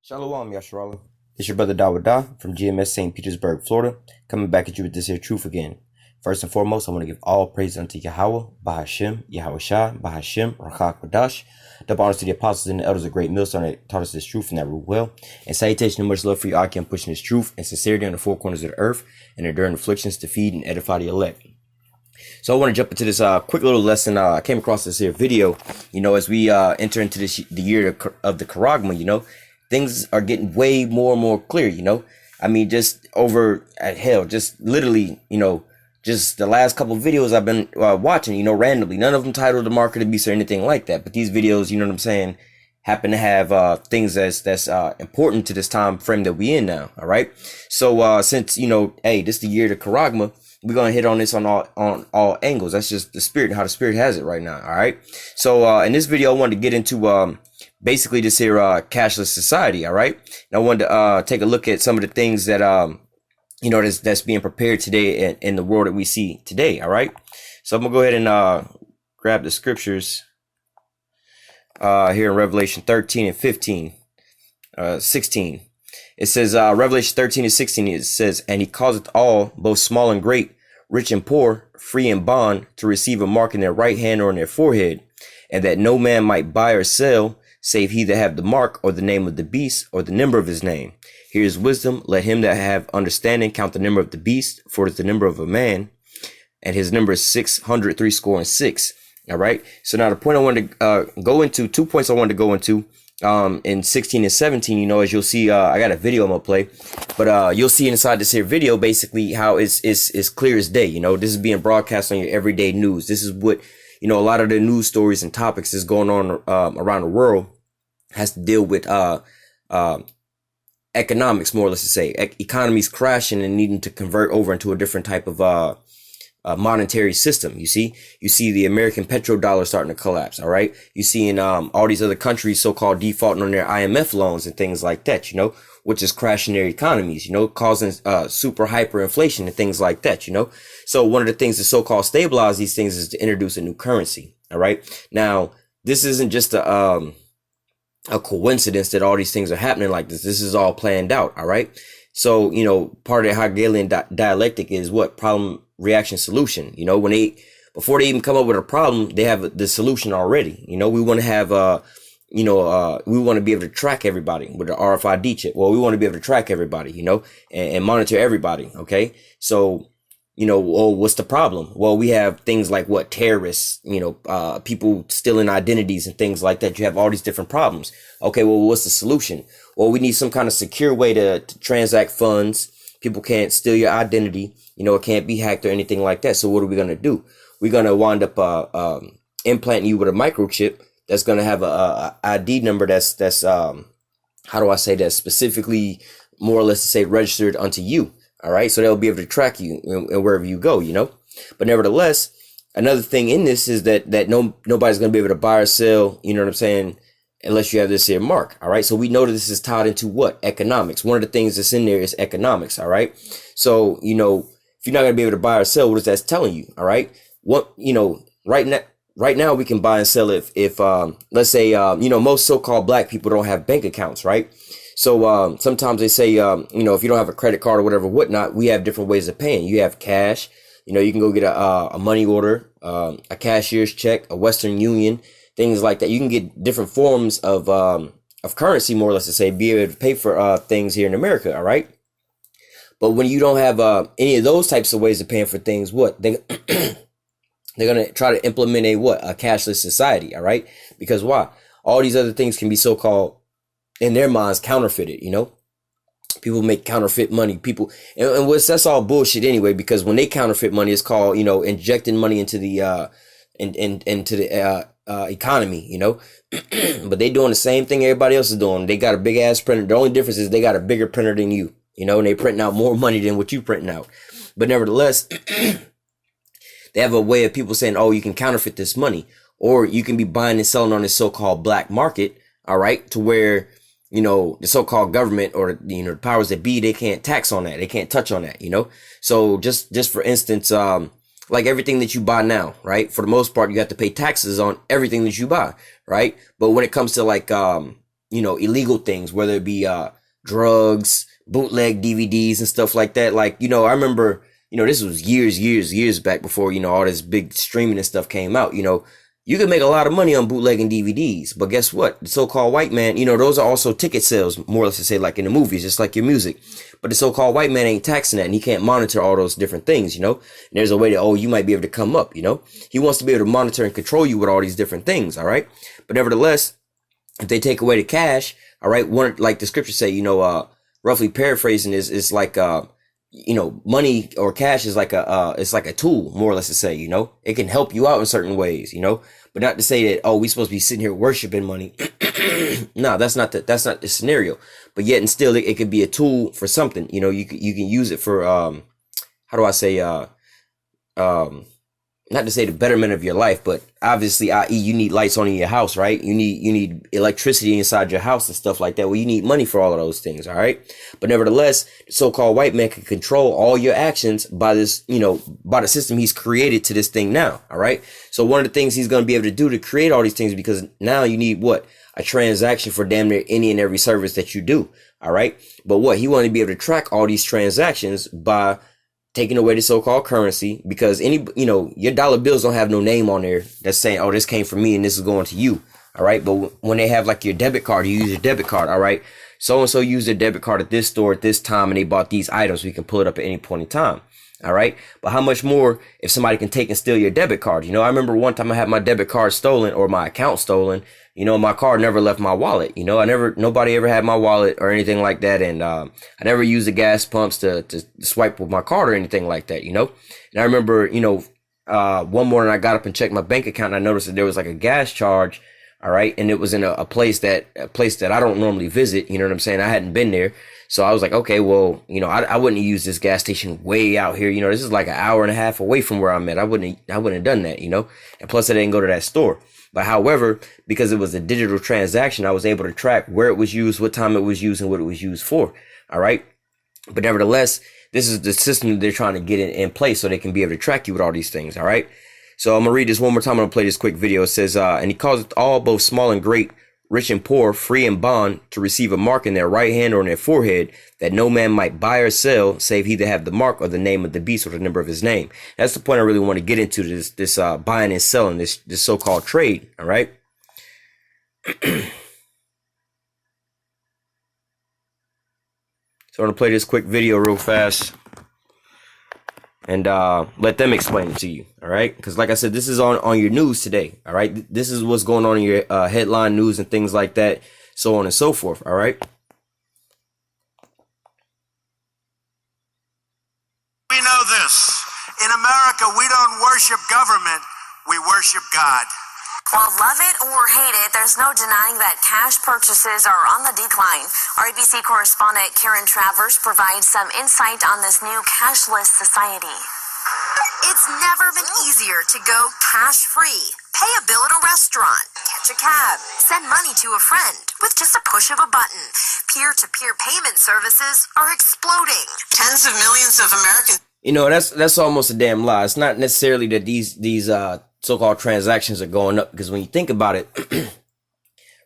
Shalom, Yasharala. It's your brother Dawada from GMS St. Petersburg, Florida, coming back at you with this here truth again. First and foremost, I want to give all praise unto Yahweh, Bahashem, Yahweh Shah, Bahashem, Rakak Wadash. Double honors to the apostles and the elders of Great Millstone that taught us this truth and that rule well. And salutation and much love for you, Aki, on pushing this truth and sincerity on the four corners of the earth and enduring afflictions to feed and edify the elect. So I want to jump into this quick little lesson. I came across this here video, as we enter into the year of the Karagma, things are getting way more and more clear, I mean, just over at hell, just literally, just the last couple of videos I've been watching, randomly, none of them titled The Market of the Beast or anything like that. But these videos, you know what I'm saying, happen to have things that's important to this time frame that we in now. All right. So since, hey, this is the year of the Karagma, we're going to hit on this on all angles. That's just the spirit, how the spirit has it right now. All right. So in this video, I wanted to get into basically this here cashless society. All right. And I wanted to take a look at some of the things that that's being prepared today in the world that we see today. All right. So I'm gonna go ahead and grab the scriptures here in Revelation 13 and 15, 16. It says Revelation 13 and 16. It says, "And he causeth all, both small and great, rich and poor, free and bond, to receive a mark in their right hand or in their forehead, and that no man might buy or sell, save he that have the mark or the name of the beast or the number of his name. Here is wisdom. Let him that have understanding count the number of the beast, for it is the number of a man, and his number is 666. All right. So now the point I wanted to go into, 2 points I wanted to go into in 16 and 17, as you'll see, I got a video I'm gonna play, but you'll see inside this here video basically how it's clear as day. This is being broadcast on your everyday news. This is what, a lot of the news stories and topics that's going on around the world has to deal with economics, more or less to say. Economies crashing and needing to convert over into a different type of monetary system. You see the American petrodollar starting to collapse. All right. You see in all these other countries so-called defaulting on their IMF loans and things like that, which is crashing their economies, causing super hyperinflation and things like that, So one of the things to so-called stabilize these things is to introduce a new currency. All right. Now, this isn't just a coincidence that all these things are happening like this. This is all planned out. All right. So, part of the Hegelian dialectic is what? Problem, reaction, solution. Before they even come up with a problem, they have the solution already. We want to have, we want to be able to track everybody with the RFID chip. Well, we want to be able to track everybody, and monitor everybody. Okay. So, well, what's the problem? Well, we have things like what? Terrorists, people stealing identities and things like that. You have all these different problems. Okay. Well, what's the solution? Well, we need some kind of secure way to transact funds. People can't steal your identity. It can't be hacked or anything like that. So what are we going to do? We're going to wind up implanting you with a microchip that's going to have a ID number that's how do I say that, specifically more or less to say registered unto you. All right. So they'll be able to track you and wherever you go, But nevertheless, another thing in this is that nobody's going to be able to buy or sell, unless you have this here mark. All right. So we know that this is tied into what? Economics. One of the things that's in there is economics. All right. So, if you're not going to be able to buy or sell, what is that telling you? All right. What, right now we can buy and sell if let's say, most so-called black people don't have bank accounts. Right. So, sometimes they say, if you don't have a credit card or whatever, whatnot, we have different ways of paying. You have cash, you can go get a money order, a cashier's check, a Western Union, things like that. You can get different forms of currency, more or less to say, be able to pay for things here in America. All right. But when you don't have any of those types of ways of paying for things, what they're going to try to implement a cashless society. All right. Because why? All these other things can be so-called, in their minds, counterfeited. People make counterfeit money. People and that's all bullshit anyway, because when they counterfeit money, it's called, injecting money into the into the economy, but they doing the same thing everybody else is doing. They got a big ass printer. The only difference is they got a bigger printer than you, and they printing out more money than what you printing out. But nevertheless, they have a way of people saying, oh, you can counterfeit this money, or you can be buying and selling on this so-called black market. All right. To where, the so-called government or, the powers that be, they can't tax on that. They can't touch on that, So just for instance, like everything that you buy now, right? For the most part, you have to pay taxes on everything that you buy, right? But when it comes to like, illegal things, whether it be drugs, bootleg DVDs and stuff like that. Like, I remember, this was years back before, all this big streaming and stuff came out. You can make a lot of money on bootlegging DVDs, but guess what? The so-called white man, those are also ticket sales, more or less to say, like in the movies, just like your music. But the so-called white man ain't taxing that, and he can't monitor all those different things, And there's a way that, you might be able to come up, He wants to be able to monitor and control you with all these different things, all right? But nevertheless, if they take away the cash, all right, like the scripture say, roughly paraphrasing is like, money or cash is like it's like a tool, more or less to say, it can help you out in certain ways, but not to say that, we supposed to be sitting here worshiping money. No, that's not the scenario, but yet and still it could be a tool for something, you can use it for, how do I say, not to say the betterment of your life, but obviously, i.e., you need lights on in your house, right? You need electricity inside your house and stuff like that. Well, you need money for all of those things, all right? But nevertheless, the so-called white man can control all your actions by this, by the system he's created to this thing now, all right? So one of the things he's going to be able to do to create all these things, because now you need what? A transaction for damn near any and every service that you do, all right? But what? He wanted to be able to track all these transactions by taking away the so-called currency, because your dollar bills don't have no name on there that's saying, this came from me and this is going to you. All right. But when they have like your debit card, you use your debit card. All right. So-and-so used their debit card at this store at this time and they bought these items. We can pull it up at any point in time. All right. But how much more if somebody can take and steal your debit card? I remember one time I had my debit card stolen or my account stolen. My card never left my wallet. Nobody ever had my wallet or anything like that. And, I never used the gas pumps to swipe with my card or anything like that, And I remember, one morning I got up and checked my bank account and I noticed that there was like a gas charge. All right. And it was in a place that I don't normally visit. You know what I'm saying? I hadn't been there. So I was like, okay, well, I wouldn't have used this gas station way out here. This is like an hour and a half away from where I'm at. I wouldn't have done that, and plus I didn't go to that store. But however, because it was a digital transaction, I was able to track where it was used, what time it was used, and what it was used for. All right. But nevertheless, this is the system that they're trying to get in place so they can be able to track you with all these things. All right. So I'm going to read this one more time. I'm going to play this quick video. It says, and he calls it all, both small and great, rich and poor, free and bond, to receive a mark in their right hand or in their forehead, that no man might buy or sell, save he that have the mark or the name of the beast or the number of his name. That's the point I really want to get into, this buying and selling, this so-called trade. All right. So I'm going to play this quick video real fast and let them explain it to you. All right. Because like I said, this is on your news today. All right. This is what's going on in your headline news and things like that, so on and so forth. All right. We know this. In America, we don't worship government. We worship God. Well, love it or hate it, there's no denying that cash purchases are on the decline. Our ABC correspondent Karen Travers provides some insight on this new cashless society. It's never been easier to go cash-free. Pay a bill at a restaurant, catch a cab, send money to a friend with just a push of a button. Peer-to-peer payment services are exploding. Tens of millions of Americans. That's almost a damn lie. It's not necessarily that these so-called transactions are going up, because when you think about it,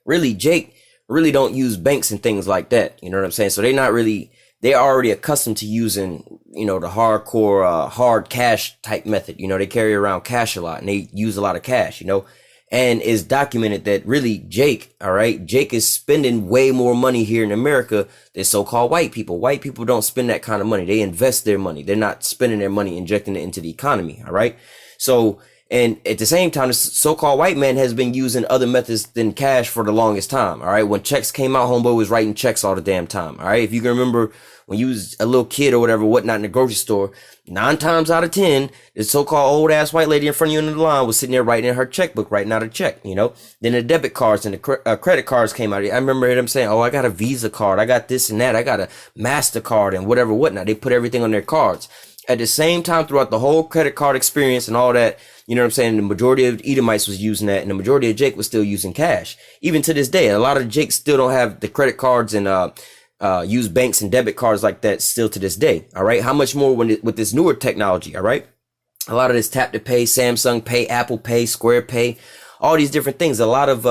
really, Jake really don't use banks and things like that. You know what I'm saying? So they're already accustomed to using, the hardcore, hard cash type method. They carry around cash a lot and they use a lot of cash, and it's documented that really Jake is spending way more money here in America than so-called white people. White people don't spend that kind of money. They invest their money. They're not spending their money, injecting it into the economy. All right. So, and at the same time, the so-called white man has been using other methods than cash for the longest time. All right. When checks came out, homeboy was writing checks all the damn time. All right. If you can remember when you was a little kid or whatnot in the grocery store, 9 times out of 10, the so-called old ass white lady in front of you in the line was sitting there writing in her checkbook, writing out a check, Then the debit cards and the credit cards came out. I remember them saying, I got a Visa card. I got this and that. I got a MasterCard and whatnot. They put everything on their cards. At the same time, throughout the whole credit card experience and all that, you know what I'm saying? The majority of Edomites was using that, and the majority of Jake was still using cash. Even to this day, a lot of Jake still don't have the credit cards and use banks and debit cards like that still to this day. All right. How much more with this newer technology? All right. A lot of this tap to pay, Samsung Pay, Apple Pay, Square Pay, all these different things. A lot of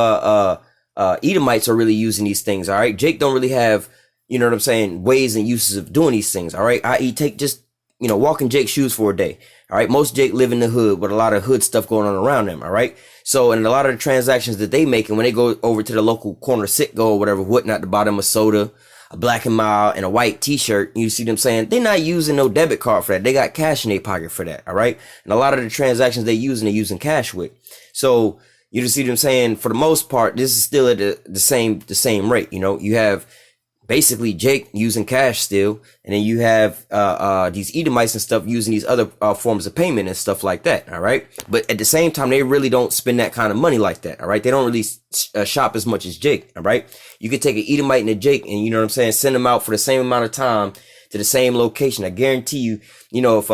Edomites are really using these things. All right. Jake don't really have, you know what I'm saying, ways and uses of doing these things. All right. I.e. take just, you know, walk in Jake's shoes for a day. All right. Most Jake live in the hood with a lot of hood stuff going on around them. All right. So, and a lot of the transactions that they make, and when they go over to the local corner Citgo or whatever, whatnot, to buy them a soda, a Black and Mild, and a white t-shirt, you see them saying they're not using no debit card for that. They got cash in their pocket for that. All right. And a lot of the transactions they're using cash with. So you just see them saying, for the most part, this is still at the same rate. You know, you have basically Jake using cash still, and then you have these Edomites and stuff using these other forms of payment and stuff like that. All right. But at the same time, they really don't spend that kind of money like that. All right. They don't really shop as much as Jake. All right. You could take an Edomite and a Jake, and you know what I'm saying, send them out for the same amount of time to the same location. I guarantee you, you know, if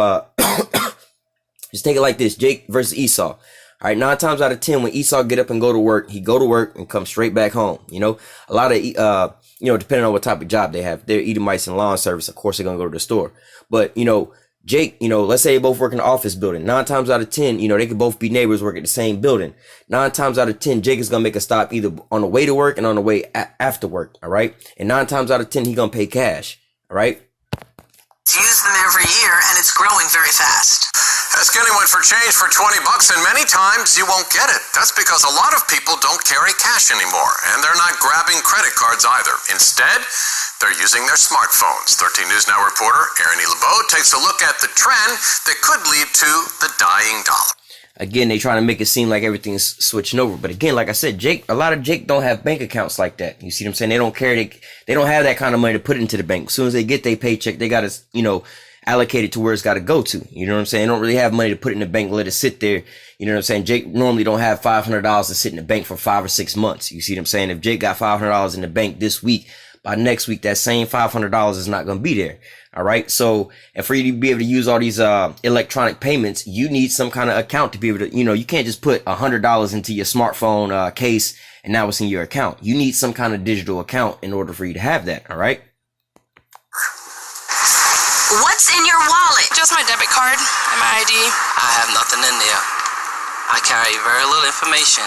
just take it like this: Jake versus Esau. All right, 9 times out of 10, when Esau get up and go to work, he go to work and come straight back home. You know, a lot of you know, depending on what type of job they have, they're Edomites in lawn service. Of course, they're going to go to the store. But, you know, Jake, you know, let's say they both work in the office building. 9 times out of 10, you know, they could both be neighbors, work at the same building. 9 times out of 10, Jake is going to make a stop either on the way to work and on the way after work. All right. And 9 times out of 10, he going to pay cash. All right. Use them every year, and it's growing very fast. Ask anyone for change for $20, and many times you won't get it. That's because a lot of people don't carry cash anymore, and they're not grabbing credit cards either. Instead, they're using their smartphones. 13 News Now reporter Erin E. LeBeau takes a look at the trend that could lead to the dying dollar. Again, they trying to make it seem like everything's switching over. But again, like I said, a lot of Jake don't have bank accounts like that. You see what I'm saying? They don't carry, they don't have that kind of money to put into the bank. As soon as they get their paycheck, they got to, you know, allocate it to where it's got to go to. You know what I'm saying? They don't really have money to put in the bank, let it sit there. You know what I'm saying? Jake normally don't have $500 to sit in the bank for 5 or 6 months. You see what I'm saying? If Jake got $500 in the bank this week, by next week, that same $500 is not going to be there. All right. So, and for you to be able to use all these, electronic payments, you need some kind of account to be able to, you know, you can't just put $100 into your smartphone, case and now it's in your account. You need some kind of digital account in order for you to have that. All right. What's in your wallet? Just my debit card and my ID. I have nothing in there. I carry very little information.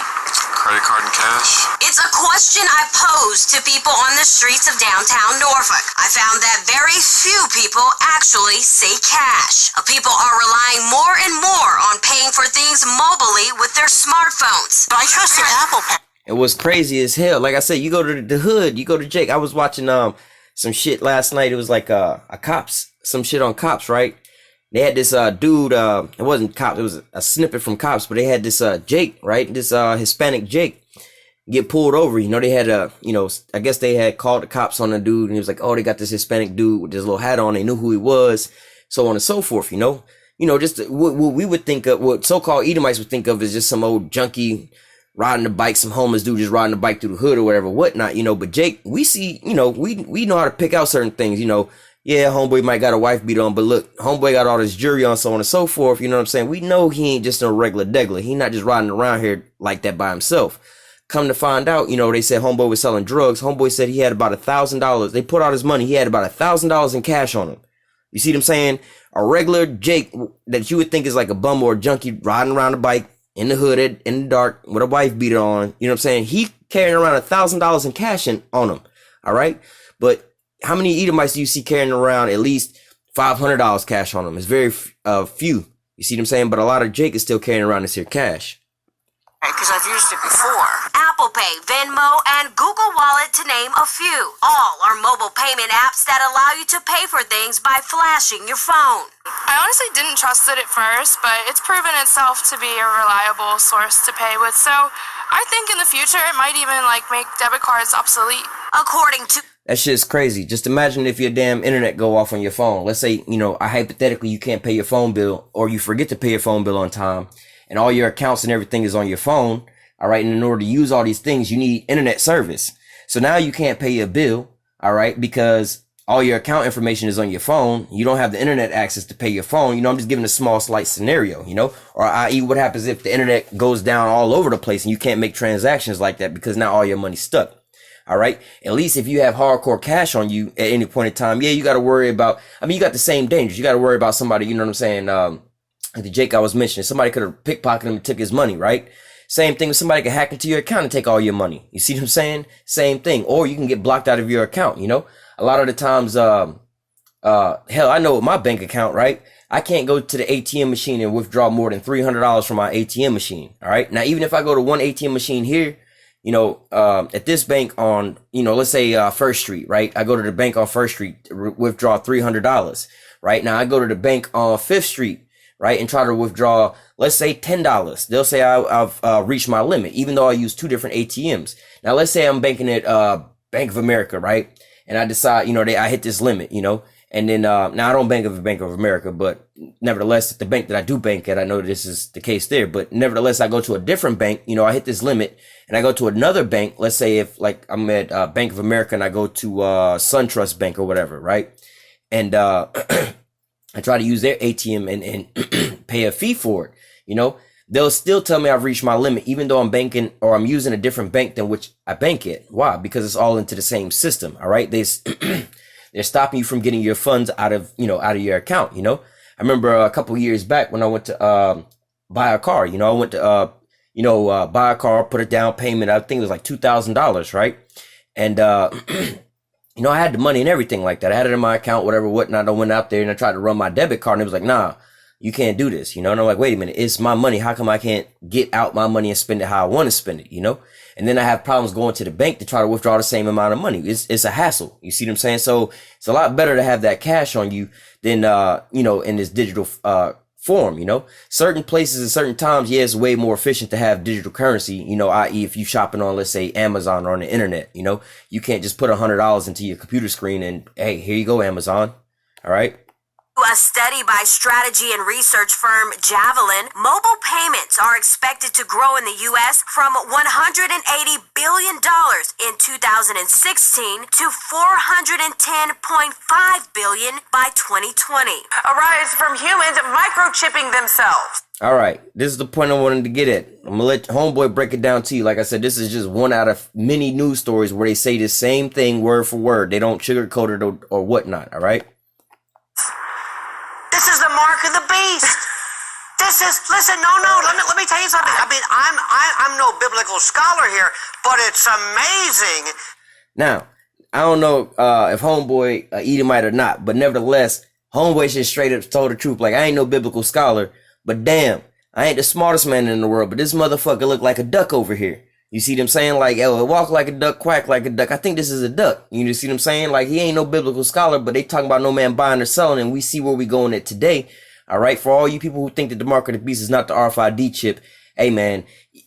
Credit card and cash? It's a question I pose to people on the streets of downtown Norfolk. I found that very few people actually say cash. People are relying more and more on paying for things mobily with their smartphones. But I trust your Apple Pay. It was crazy as hell. Like I said, you go to the hood, you go to Jake. I was watching, some shit last night. It was like, some shit on Cops, right? They had this dude, it wasn't Cops, it was a snippet from Cops, but they had this Jake, right? This Hispanic Jake get pulled over. You know, they had you know, I guess they had called the cops on the dude, and he was like, oh, they got this Hispanic dude with this little hat on. They knew who he was, so on and so forth, you know? You know, just what we would think of, what so-called Edomites would think of as just some old junkie riding a bike, some homeless dude just riding a bike through the hood or whatever, whatnot, you know? But Jake, we see, you know, we know how to pick out certain things, you know? Yeah, homeboy might got a wife beat on, but look, homeboy got all this jewelry on, so on and so forth. You know what I'm saying? We know he ain't just no regular degler. He not just riding around here like that by himself. Come to find out, you know, they said homeboy was selling drugs. Homeboy said he had about $1,000. They put out his money. He had about $1,000 in cash on him. You see what I'm saying? A regular Jake that you would think is like a bum or a junkie riding around a bike in the hood in the dark with a wife beater on. You know what I'm saying? He carrying around $1,000 in cash on him. All right. But how many Edomites do you see carrying around at least $500 cash on them? It's very few. You see what I'm saying? But a lot of Jake is still carrying around this here cash. Because I've used it before. Apple Pay, Venmo, and Google Wallet to name a few. All are mobile payment apps that allow you to pay for things by flashing your phone. I honestly didn't trust it at first, but it's proven itself to be a reliable source to pay with. So I think in the future it might even make debit cards obsolete. According to That shit's crazy. Just imagine if your damn internet go off on your phone. Let's say, you know, hypothetically you can't pay your phone bill, or you forget to pay your phone bill on time, and all your accounts and everything is on your phone. All right. And in order to use all these things, you need internet service. So now you can't pay your bill. All right. Because all your account information is on your phone. You don't have the internet access to pay your phone. You know, I'm just giving a small slight scenario, you know, or i.e. what happens if the internet goes down all over the place and you can't make transactions like that because now all your money's stuck. All right. At least if you have hardcore cash on you at any point in time, yeah, you got to worry about, you got the same dangers. You got to worry about somebody, you know what I'm saying? Like the Jake I was mentioning, somebody could have pickpocketed him and took his money, right? Same thing with somebody can hack into your account and take all your money. You see what I'm saying? Same thing. Or you can get blocked out of your account, you know? A lot of the times, hell, I know with my bank account, right? I can't go to the ATM machine and withdraw more than $300 from my ATM machine. All right. Now, even if I go to one ATM machine here, you know, at this bank on, you know, let's say, First Street, right? I go to the bank on First Street, withdraw $300, right? Now I go to the bank on Fifth Street, right? And try to withdraw, let's say $10. They'll say I've reached my limit, even though I use two different ATMs. Now, let's say I'm banking at, Bank of America, right? And I decide, you know, I hit this limit, you know, and then, now I don't bank at Bank of America, but nevertheless, at the bank that I do bank at, I know this is the case there, but nevertheless, I go to a different bank, you know, I hit this limit and I go to another bank. Let's say if like I'm at, Bank of America and I go to, SunTrust Bank or whatever, right? And, I try to use their ATM and pay a fee for it, you know, they'll still tell me I've reached my limit, even though I'm banking or I'm using a different bank than which I bank at. Why? Because it's all into the same system. All right. They're stopping you from getting your funds out of your account. You know, I remember a couple of years back when I went to, buy a car, you know, I went to, buy a car, put a down payment. I think it was like $2,000. Right. And, you know, I had the money and everything like that. I had it in my account, whatever, whatnot. I went out there and I tried to run my debit card and it was like, nah, you can't do this, you know? And I'm like, wait a minute, it's my money. How come I can't get out my money and spend it how I want to spend it, you know? And then I have problems going to the bank to try to withdraw the same amount of money. It's a hassle. You see what I'm saying? So it's a lot better to have that cash on you than, in this digital, form, you know, certain places and certain times. Yeah, it's way more efficient to have digital currency, you know, i.e. if you shopping on, let's say Amazon or on the internet, you know, you can't just put $100 into your computer screen and, hey, here you go, Amazon. All right. A study by strategy and research firm Javelin, mobile payments are expected to grow in the U.S. from $180 billion in 2016 to $410.5 billion by 2020. A rise from humans microchipping themselves. All right. This is the point I wanted to get at. I'm going to let Homeboy break it down to you. Like I said, this is just one out of many news stories where they say the same thing word for word. They don't sugarcoat it or whatnot. All right. This is the mark of the beast. Listen, no, let me tell you something. I mean, I'm no biblical scholar here, but it's amazing. Now, I don't know if Homeboy Edomite or not, but nevertheless, Homeboy just straight up told the truth. Like, I ain't no biblical scholar, but damn, I ain't the smartest man in the world, but this motherfucker look like a duck over here. You see what I'm saying? Like, oh, it walk like a duck, quack like a duck. I think this is a duck. You see what I'm saying? Like, he ain't no biblical scholar, but they talking about no man buying or selling, and we see where we going at today. All right, for all you people who think that the mark of the beast is not the RFID chip, hey man,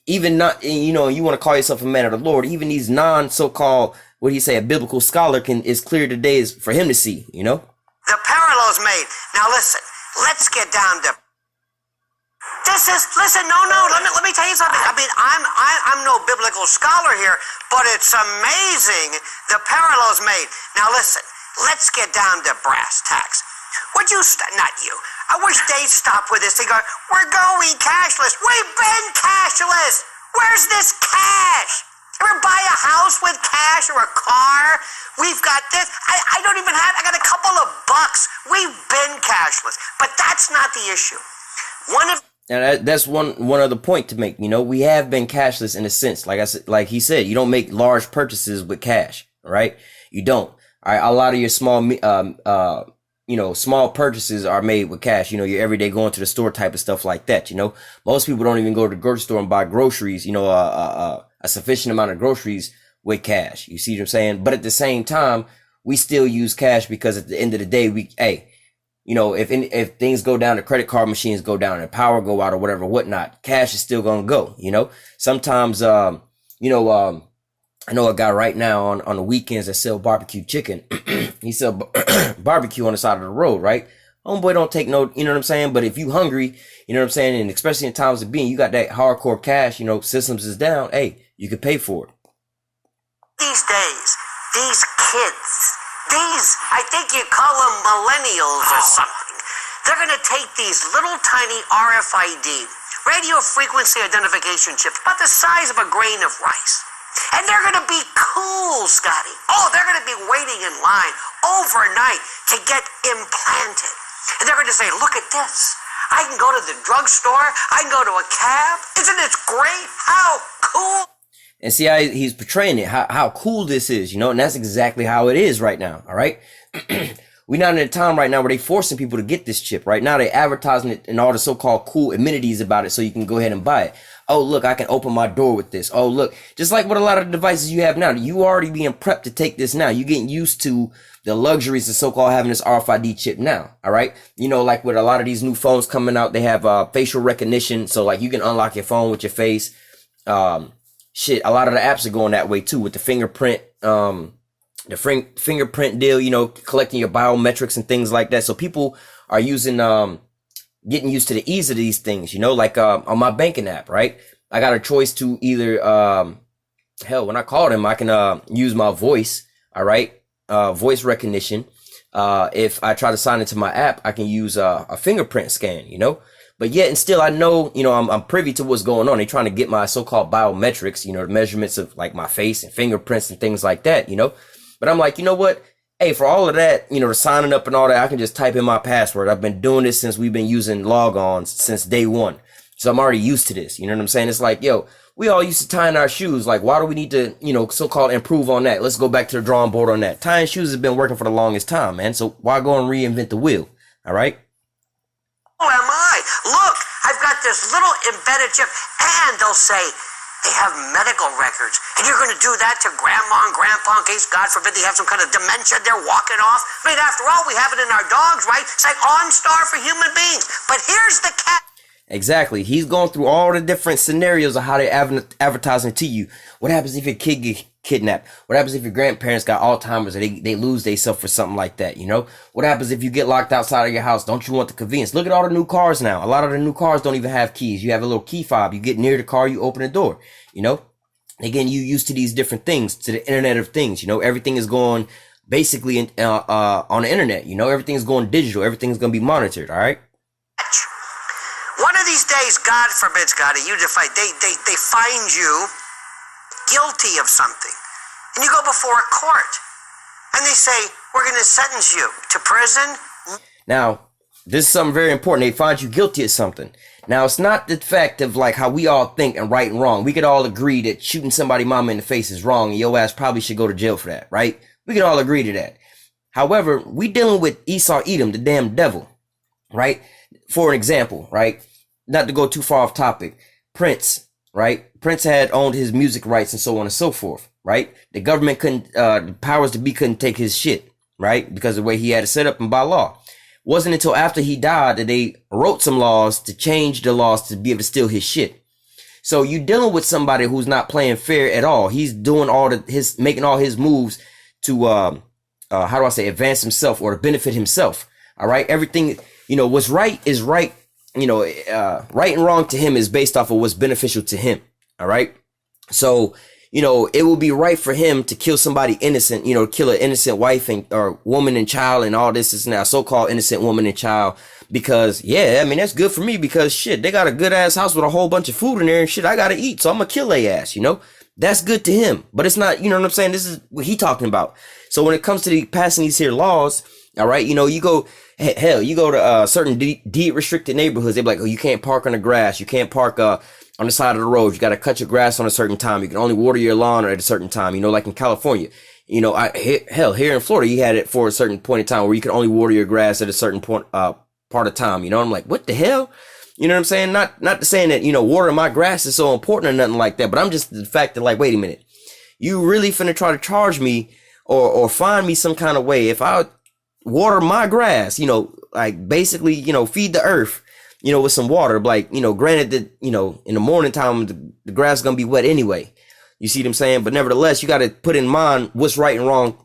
even not, you know, you want to call yourself a man of the Lord, even these so-called, what do you say, a biblical scholar is clear today is for him to see, you know? The parallel's made. Now listen, let's get down to let me tell you something. I mean, I'm no biblical scholar here, but it's amazing the parallels made. Now listen, let's get down to brass tacks. Would you, not you, I wish they'd stop with this. They go, we're going cashless. We've been cashless. Where's this cash? Ever buy a house with cash or a car? We've got this. I don't even have, I got a couple of bucks. We've been cashless, but that's not the issue. Now that's one other point to make. You know, we have been cashless in a sense. Like I said, like he said, you don't make large purchases with cash, right? You don't. All right, a lot of your small purchases are made with cash. You know, your everyday going to the store type of stuff like that. You know, most people don't even go to the grocery store and buy groceries. You know, a sufficient amount of groceries with cash. You see what I'm saying? But at the same time, we still use cash because at the end of the day, you know, if things go down, the credit card machines go down and power go out or whatever, whatnot, cash is still going to go, you know, sometimes, I know a guy right now on the weekends that sell barbecue chicken. He sell barbecue on the side of the road, right? Homeboy don't take no, you know what I'm saying? But if you hungry, you know what I'm saying? And especially in times of being, you got that hardcore cash, you know, systems is down. Hey, you can pay for it. These days, these kids, I think you call them millennials or something. They're going to take these little tiny RFID, radio frequency identification chips, about the size of a grain of rice. And they're going to be cool, Scotty. Oh, they're going to be waiting in line overnight to get implanted. And they're going to say, look at this. I can go to the drugstore. I can go to a cab. Isn't it great? How cool. And see how he's portraying it, how cool this is, you know, and that's exactly how it is right now, all right? We're not in a time right now where they forcing people to get this chip. Right now they advertising it and all the so-called cool amenities about it so you can go ahead and buy it. Oh, look, I can open my door with this. Oh, look, just like with a lot of the devices you have now, you already being prepped to take this now. You're getting used to the luxuries of so-called having this RFID chip now, all right? You know, like with a lot of these new phones coming out, they have facial recognition. So like you can unlock your phone with your face. Shit, a lot of the apps are going that way too with the fingerprint, fingerprint deal, you know, collecting your biometrics and things like that. So people are using, getting used to the ease of these things, you know, like, on my banking app, right? I got a choice to either, hell, when I call them, I can, use my voice, all right? Voice recognition. If I try to sign into my app, I can use, a fingerprint scan, you know? But yet and still, I know, you know, I'm privy to what's going on. They're trying to get my so-called biometrics, you know, the measurements of like my face and fingerprints and things like that, you know? But I'm like, you know what? Hey, for all of that, you know, the signing up and all that, I can just type in my password. I've been doing this since we've been using logons since day one. So I'm already used to this. You know what I'm saying? It's like, yo, we all used to tying our shoes. Like, why do we need to, you know, so-called improve on that? Let's go back to the drawing board on that. Tying shoes has been working for the longest time, man. So why go and reinvent the wheel? All right? Who am I? Look, I've got this little embedded chip, and they'll say they have medical records, and you're going to do that to grandma and grandpa in case, God forbid, they have some kind of dementia they're walking off. I mean, after all, we have it in our dogs, right? It's like OnStar for human beings. But here's the catch. Exactly. He's going through all the different scenarios of how they're advertising to you. What happens if your kid gets kidnapped? What happens if your grandparents got Alzheimer's or they lose themselves for something like that, you know? What happens if you get locked outside of your house? Don't you want the convenience? Look at all the new cars now. A lot of the new cars don't even have keys. You have a little key fob. You get near the car, you open the door, you know? Again, you used to these different things, to the Internet of Things, you know? Everything is going basically on the internet, you know? Everything is going digital. Everything's going to be monitored, all right? One of these days, God forbid, Scotty, they find you guilty of something. And you go before a court. And they say, we're going to sentence you to prison. Now, this is something very important. They find you guilty of something. Now, it's not the fact of like how we all think and right and wrong. We could all agree that shooting somebody mama in the face is wrong and your ass probably should go to jail for that, right? We can all agree to that. However, we dealing with Esau Edom, the damn devil, right? For an example, right? Not to go too far off topic. Prince, right? Prince had owned his music rights and so on and so forth, right? The government couldn't, the powers to be couldn't take his shit, right? Because of the way he had it set up and by law. Wasn't until after he died that they wrote some laws to change the laws to be able to steal his shit. So you dealing with somebody who's not playing fair at all. He's doing making all his moves to, how do I say, advance himself or to benefit himself. All right. Everything, you know, what's right is right. You know, right and wrong to him is based off of what's beneficial to him. All right. So, you know, it would be right for him to kill somebody innocent, you know, kill an innocent wife and or woman and child and all this is now so-called innocent woman and child because, yeah, I mean, that's good for me because shit, they got a good ass house with a whole bunch of food in there and shit. I got to eat. So I'm going to kill their ass, you know, that's good to him. But it's not, you know what I'm saying? This is what he talking about. So when it comes to passing these here laws, all right, you know, you go, hell, you go to certain deed restricted neighborhoods. They be like, oh, you can't park on the grass. You can't park on the side of the road. You got to cut your grass on a certain time. You can only water your lawn at a certain time. You know, like in California, you know, here in Florida, you had it for a certain point in time where you can only water your grass at a certain point, part of time. You know, I'm like, what the hell? You know what I'm saying? Not saying that, you know, watering my grass is so important or nothing like that, but I'm just the fact that like, wait a minute, you really finna try to charge me or find me some kind of way if I water my grass, you know, like basically, you know, feed the earth, you know, with some water, like, you know, granted that, you know, in the morning time, the grass is going to be wet anyway. You see what I'm saying? But nevertheless, you got to put in mind what's right and wrong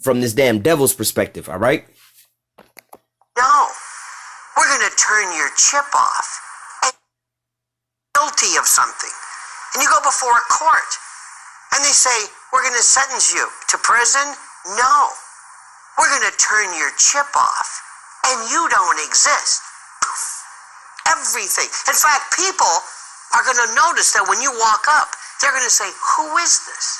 from this damn devil's perspective. All right. No, we're going to turn your chip off. And guilty of something. And you go before a court and they say, we're going to sentence you to prison. No, we're going to turn your chip off and you don't exist. Everything. In fact, people are going to notice that when you walk up, they're going to say, who is this?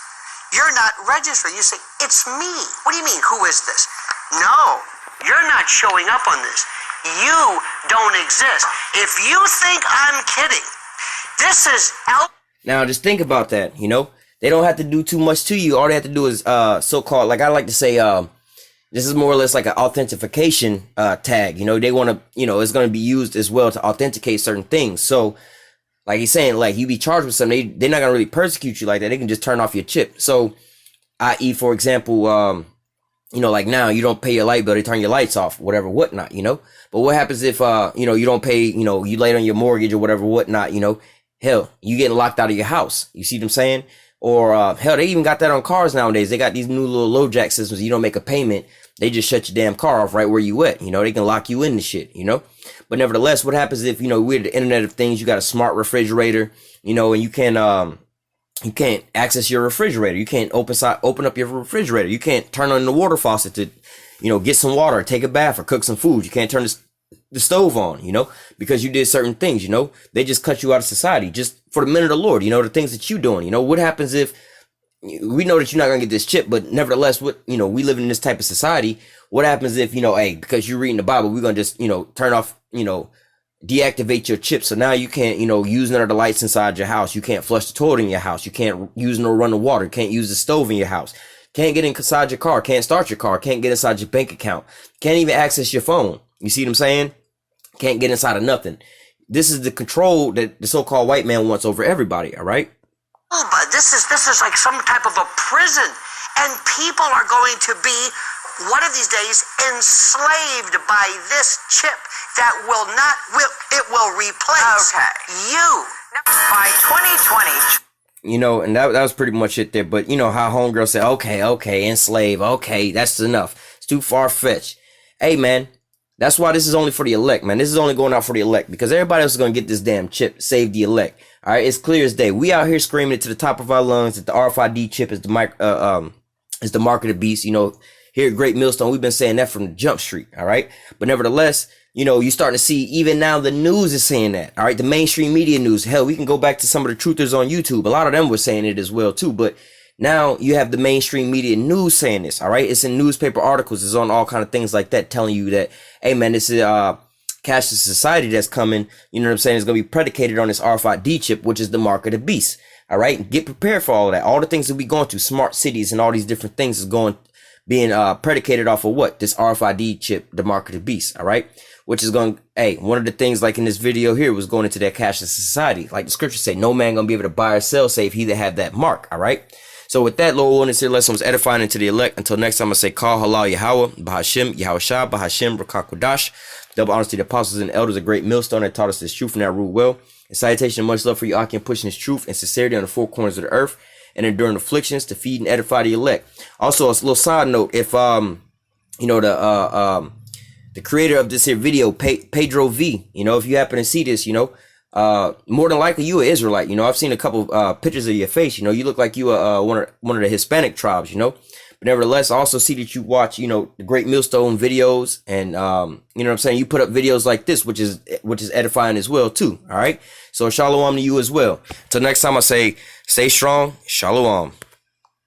You're not registered. You say, it's me. What do you mean, who is this? No, you're not showing up on this. You don't exist. If you think I'm kidding, this is out. Now just think about that, you know? They don't have to do too much to you. All they have to do is so-called, like I like to say, this is more or less like an authentication tag. You know, they want to, you know, it's going to be used as well to authenticate certain things. So like he's saying, like you be charged with something, they're not going to really persecute you like that. They can just turn off your chip. So, i.e., for example, you know, like now you don't pay your light bill, they turn your lights off, whatever, whatnot, you know? But what happens if, you know, you don't pay, you know, you late on your mortgage or whatever, whatnot, you know? Hell, you getting locked out of your house. You see what I'm saying? Or, hell, they even got that on cars nowadays. They got these new little low jack systems. You don't make a payment, they just shut your damn car off right where you at. You know, they can lock you in the shit, you know? But nevertheless, what happens if, you know, we're the Internet of Things, you got a smart refrigerator, you know, and you can't access your refrigerator. You can't open up your refrigerator. You can't turn on the water faucet to, you know, get some water, take a bath, or cook some food. You can't turn the stove on, you know, because you did certain things, you know. They just cut you out of society just for the minute of the Lord, you know, the things that you doing. You know, what happens if we know that you're not gonna get this chip, but nevertheless, what, you know, we live in this type of society. What happens if, you know, hey, because you're reading the Bible, we're gonna just, you know, turn off, you know, deactivate your chip, so now you can't, you know, use none of the lights inside your house. You can't flush the toilet in your house. You can't use no running water. You can't use the stove in your house. Can't get inside your car. Can't start your car. Can't get inside your bank account. Can't even access your phone. You see what I'm saying? Can't get inside of nothing. This is the control that the so-called white man wants over everybody. All right. Oh, but this is like some type of a prison, and people are going to be one of these days enslaved by this chip that will replace you By 2020. You know, and that was pretty much it there. But you know how homegirl said, okay, enslave, okay, that's enough. It's too far-fetched. Hey, man, that's why this is only for the elect, man. This is only going out for the elect, because everybody else is going to get this damn chip, save the elect. All right, it's clear as day. We out here screaming it to the top of our lungs that the RFID chip is the mark of the beast. You know, here at Great Millstone, we've been saying that from the jump street. All right, but nevertheless, you know, you're starting to see even now the news is saying that. All right, the mainstream media news. Hell, we can go back to some of the truthers on YouTube. A lot of them were saying it as well too. But now you have the mainstream media news saying this. All right, it's in newspaper articles. It's on all kind of things like that, telling you that, hey man, this is cashless society that's coming. You know what I'm saying? It's gonna be predicated on this RFID chip, which is the mark of the beast. All right, get prepared for all of that. All the things that we going through, smart cities and all these different things is being predicated off of what? This RFID chip, the mark of the beast. All right. Which is going, hey, one of the things like in this video here was going into that cashless society. Like the scriptures say, no man gonna be able to buy or sell save he that have that mark. All right. So with that, Lord willing, this here lesson was edifying into the elect. Until next time, I say, call halal Yahweh, Bahashim, Yahushua, Bahashim, Rakakwadash. Double honors to the apostles and elders, a great millstone that taught us this truth and that rule well. And salutation and much love for you, Aki, pushing this truth and sincerity on the four corners of the earth and enduring afflictions to feed and edify the elect. Also, a little side note, if, you know, the creator of this here video, Pedro V, you know, if you happen to see this, you know, more than likely you an Israelite. You know, I've seen a couple pictures of your face. You know, you look like you are one of the Hispanic tribes, you know. But nevertheless, I also see that you watch, you know, the Great Millstone videos, and you know what I'm saying, you put up videos like this, which is edifying as well too. All right. So shalom to you as well. Till next time, I say, stay strong. Shalom.